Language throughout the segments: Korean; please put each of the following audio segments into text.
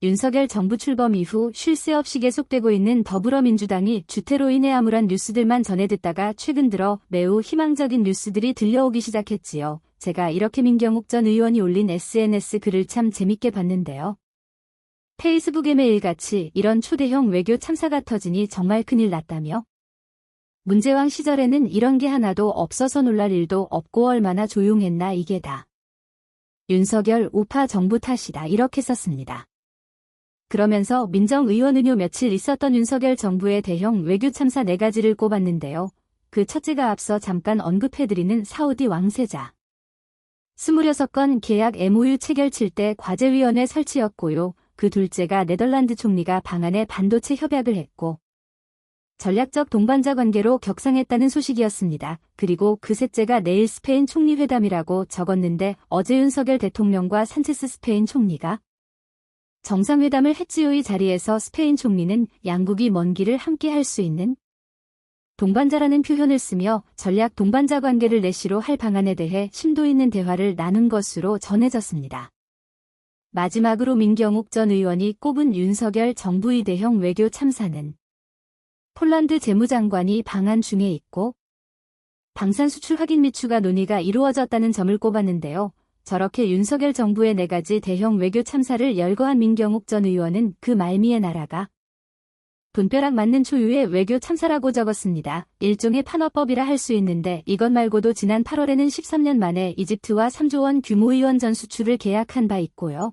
윤석열 정부 출범 이후 쉴 새 없이 계속되고 있는 더불어민주당이 주태로 인해 암울한 뉴스들만 전해 듣다가 최근 들어 매우 희망적인 뉴스들이 들려오기 시작했지요. 제가 이렇게 민경욱 전 의원이 올린 SNS 글을 참 재밌게 봤는데요. 페이스북에 매일같이 이런 초대형 외교 참사가 터지니 정말 큰일 났다며? 문재왕 시절에는 이런 게 하나도 없어서 놀랄 일도 없고 얼마나 조용했나 이게 다. 윤석열 우파 정부 탓이다 이렇게 썼습니다. 그러면서 민정의원 은요 며칠 있었던 윤석열 정부의 대형 외교 참사 4가지를 꼽았는데요. 그 첫째가 앞서 잠깐 언급해드리는 사우디 왕세자. 26건 계약 MOU 체결 때 과제위원회 설치였고요. 그 둘째가 네덜란드 총리가 방한에 반도체 협약을 했고 전략적 동반자 관계로 격상했다는 소식이었습니다. 그리고 그 셋째가 내일 스페인 총리 회담이라고 적었는데 어제 윤석열 대통령과 산체스 스페인 총리가 정상회담을 했지요. 이 자리에서 스페인 총리는 양국이 먼 길을 함께 할 수 있는 동반자라는 표현을 쓰며 전략 동반자 관계를 내시로 할 방안에 대해 심도 있는 대화를 나눈 것으로 전해졌습니다. 마지막으로 민경욱 전 의원이 꼽은 윤석열 정부의 대형 외교 참사는 폴란드 재무장관이 방한 중에 있고 방산 수출 확인 및 추가 논의가 이루어졌다는 점을 꼽았는데요. 저렇게 윤석열 정부의 4가지 대형 외교 참사를 열거한 민경욱 전 의원은 그 말미에 나라가 돈벼락 맞는 초유의 외교 참사라고 적었습니다. 일종의 판어법이라 할 수 있는데 이것 말고도 지난 8월에는 13년 만에 이집트와 3조 원 규모의 원전 수출을 계약한 바 있고요.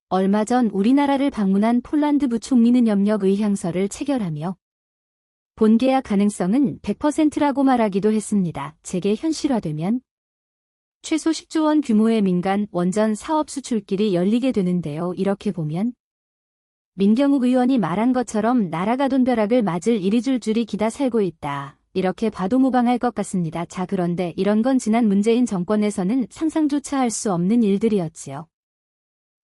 얼마 전 우리나라를 방문한 폴란드 부총리는 협력 의향서를 체결하며 본 계약 가능성은 100%라고 말하기도 했습니다. 제게 현실화되면 최소 10조 원 규모의 민간 원전 사업 수출길이 열리게 되는데요. 이렇게 보면 민경욱 의원이 말한 것처럼 나라가 돈벼락을 맞을 일이 줄줄이 기다 살고 있다. 이렇게 봐도 무방할 것 같습니다. 자, 그런데 이런 건 지난 문재인 정권에서는 상상조차 할 수 없는 일들이었지요.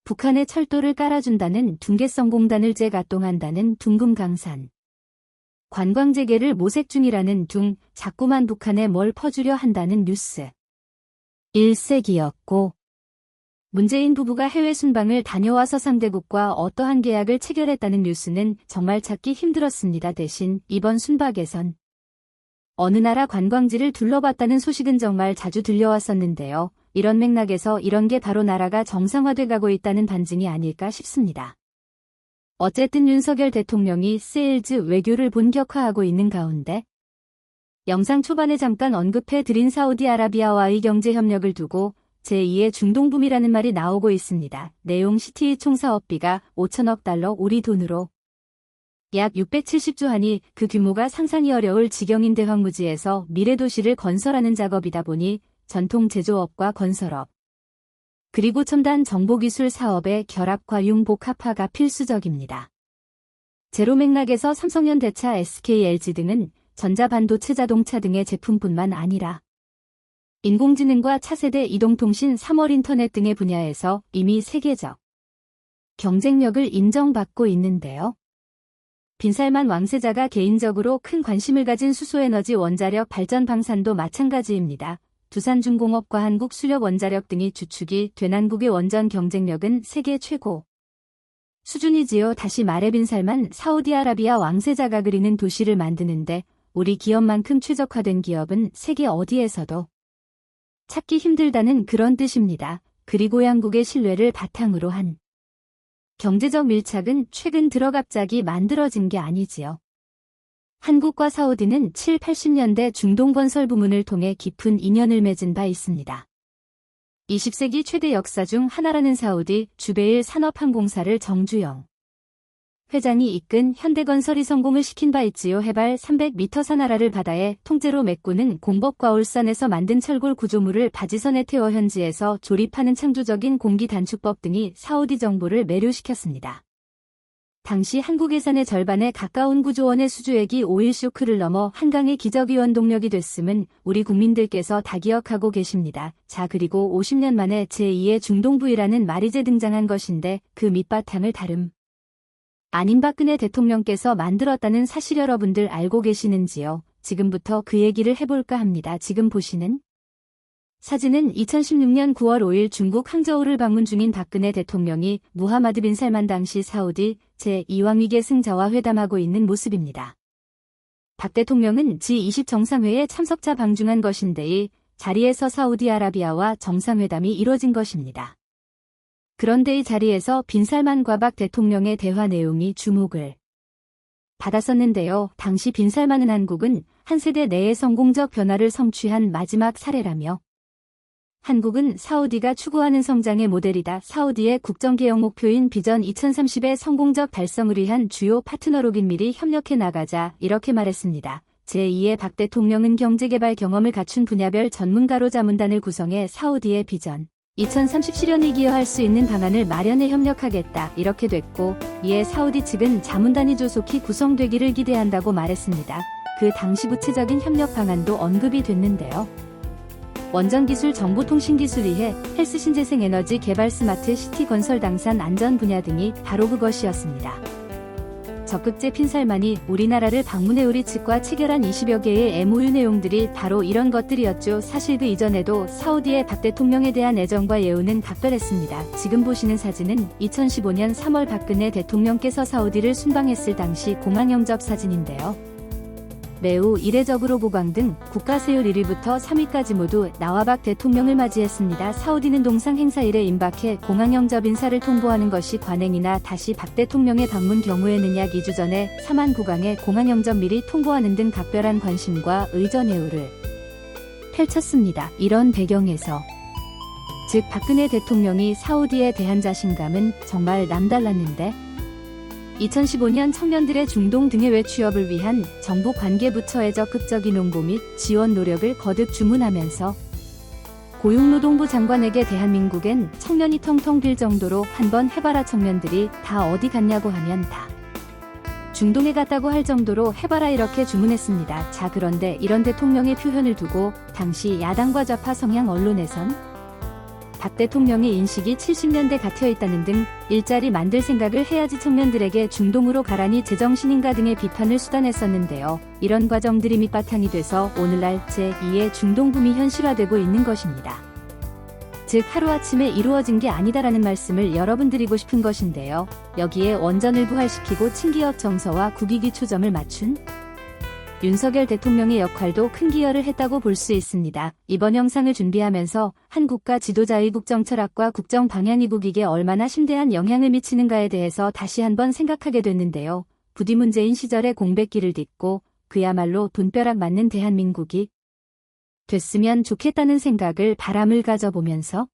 북한에 철도를 깔아준다는 둥계성공단을 재가동한다는 둥금강산. 관광재개를 모색 중이라는 둥, 자꾸만 북한에 뭘 퍼주려 한다는 뉴스. 일색이었고 문재인 부부가 해외 순방을 다녀와서 상대국과 어떠한 계약을 체결했다는 뉴스는 정말 찾기 힘들었습니다. 대신 이번 순방에선 어느 나라 관광지를 둘러봤다는 소식은 정말 자주 들려왔었는데요. 이런 맥락에서 이런 게 바로 나라가 정상화돼 가고 있다는 반증이 아닐까 싶습니다. 어쨌든 윤석열 대통령이 세일즈 외교를 본격화하고 있는 가운데 영상 초반에 잠깐 언급해드린 사우디아라비아와의 경제협력을 두고 제2의 중동붐이라는 말이 나오고 있습니다. 내용 시티 총사업비가 5천억 달러 우리 돈으로 약 670조 하니 그 규모가 상상이 어려울 지경인 대황무지에서 미래도시를 건설하는 작업이다 보니 전통 제조업과 건설업 그리고 첨단 정보기술 사업의 결합과 융복합화가 필수적입니다. 제로 맥락에서 삼성현대차, SK, LG 등은 전자반도체 자동차 등의 제품뿐만 아니라 인공지능과 차세대 이동통신, 3월 인터넷 등의 분야에서 이미 세계적 경쟁력을 인정받고 있는데요. 빈살만 왕세자가 개인적으로 큰 관심을 가진 수소에너지 원자력 발전 방산도 마찬가지입니다. 두산중공업과 한국수력원자력 등이 주축이 된 한국의 원전 경쟁력은 세계 최고 수준이지요. 다시 말해 빈살만 사우디아라비아 왕세자가 그리는 도시를 만드는데 우리 기업만큼 최적화된 기업은 세계 어디에서도 찾기 힘들다는 그런 뜻입니다. 그리고 양국의 신뢰를 바탕으로 한 경제적 밀착은 최근 들어 갑자기 만들어진 게 아니지요. 한국과 사우디는 7, 80년대 중동 건설 부문을 통해 깊은 인연을 맺은 바 있습니다. 20세기 최대 역사 중 하나라는 사우디 주베일 산업항공사를 정주영 회장이 이끈 현대건설이 성공을 시킨 바 있지요. 해발 300m 산하라를 바다에 통째로 메꾸는 공법과 울산에서 만든 철골 구조물을 바지선에 태워 현지에서 조립하는 창조적인 공기 단축법 등이 사우디 정부를 매료시켰습니다. 당시 한국 예산의 절반에 가까운 9조 원의 수주액이 오일 쇼크를 넘어 한강의 기적의 원동력이 됐음은 우리 국민들께서 다 기억하고 계십니다. 자, 그리고 50년 만에 제2의 중동부이라는 말이 재등장한 것인데 그 밑바탕을 다름 아닌 박근혜 대통령께서 만들었다는 사실 여러분들 알고 계시는지요? 지금부터 그 얘기를 해볼까 합니다. 지금 보시는 사진은 2016년 9월 5일 중국 항저우를 방문 중인 박근혜 대통령이 무하마드 빈 살만 당시 사우디 제2왕위계 승자와 회담하고 있는 모습입니다. 박 대통령은 G20 정상회에 참석자 방중한 것인데 이 자리에서 사우디아라비아와 정상회담이 이뤄진 것입니다. 그런데 이 자리에서 빈 살만과 박 대통령의 대화 내용이 주목을 받았었는데요. 당시 빈 살만은 한국은 한 세대 내의 성공적 변화를 성취한 마지막 사례라며 한국은 사우디가 추구하는 성장의 모델이다. 사우디의 국정개혁 목표인 비전 2030의 성공적 달성을 위한 주요 파트너로 긴밀히 협력해 나가자 이렇게 말했습니다. 제2의 박 대통령은 경제개발 경험을 갖춘 분야별 전문가로 자문단을 구성해 사우디의 비전 2030 실현에 기여할 수 있는 방안을 마련해 협력하겠다 이렇게 됐고 이에 사우디 측은 자문단이 조속히 구성되기를 기대한다고 말했습니다. 그 당시 구체적인 협력 방안도 언급이 됐는데요. 원전기술 정보통신기술 이해, 헬스 신재생에너지 개발 스마트 시티 건설 당산 안전 분야 등이 바로 그것이었습니다. 적극제 빈 살만이 우리나라를 방문해 우리 측과 체결한 20여 개의 MOU 내용들이 바로 이런 것들이었죠. 사실 그 이전에도 사우디의 박 대통령에 대한 애정과 예우는 각별했습니다. 지금 보시는 사진은 2015년 3월 박근혜 대통령께서 사우디를 순방했을 당시 공항 영접 사진인데요. 매우 이례적으로 보광 등 국가 세율 1위부터 3위까지 모두 나와 박 대통령을 맞이했습니다. 사우디는 동상 행사일에 임박해 공항 영접 인사를 통보하는 것이 관행이나 다시 박 대통령의 방문 경우에는 약 2주 전에 사만 국왕에 공항 영접 미리 통보하는 등 각별한 관심과 의전 예우를 펼쳤습니다. 이런 배경에서 즉 박근혜 대통령이 사우디에 대한 자신감은 정말 남달랐는데 2015년 청년들의 중동 등해외 취업을 위한 정부 관계부처의 적극적인 홍보 및 지원 노력을 거듭 주문하면서 고용노동부 장관에게 대한민국엔 청년이 텅텅 빌 정도로 한번 해봐라 청년들이 다 어디 갔냐고 하면 다 중동에 갔다고 할 정도로 해봐라 이렇게 주문했습니다. 자 그런데 이런 대통령의 표현을 두고 당시 야당과 좌파 성향 언론에선 박 대통령의 인식이 70년대 같아 있다는 등 일자리 만들 생각을 해야지 청년들에게 중동으로 가라니 제정신인가 등의 비판을 수단했었는데요. 이런 과정들이 밑바탕이 돼서 오늘날 제2의 중동 붐이 현실화되고 있는 것입니다. 즉 하루아침에 이루어진 게 아니다라는 말씀을 여러분드리고 싶은 것인데요. 여기에 원전을 부활시키고 친기업 정서와 국익이 초점을 맞춘 윤석열 대통령의 역할도 큰 기여를 했다고 볼 수 있습니다. 이번 영상을 준비하면서 한국과 지도자의 국정철학과 국정방향이 국익에 얼마나 심대한 영향을 미치는가에 대해서 다시 한번 생각하게 됐는데요. 부디 문재인 시절의 공백기를 딛고 그야말로 돈벼락 맞는 대한민국이 됐으면 좋겠다는 생각을 바람을 가져보면서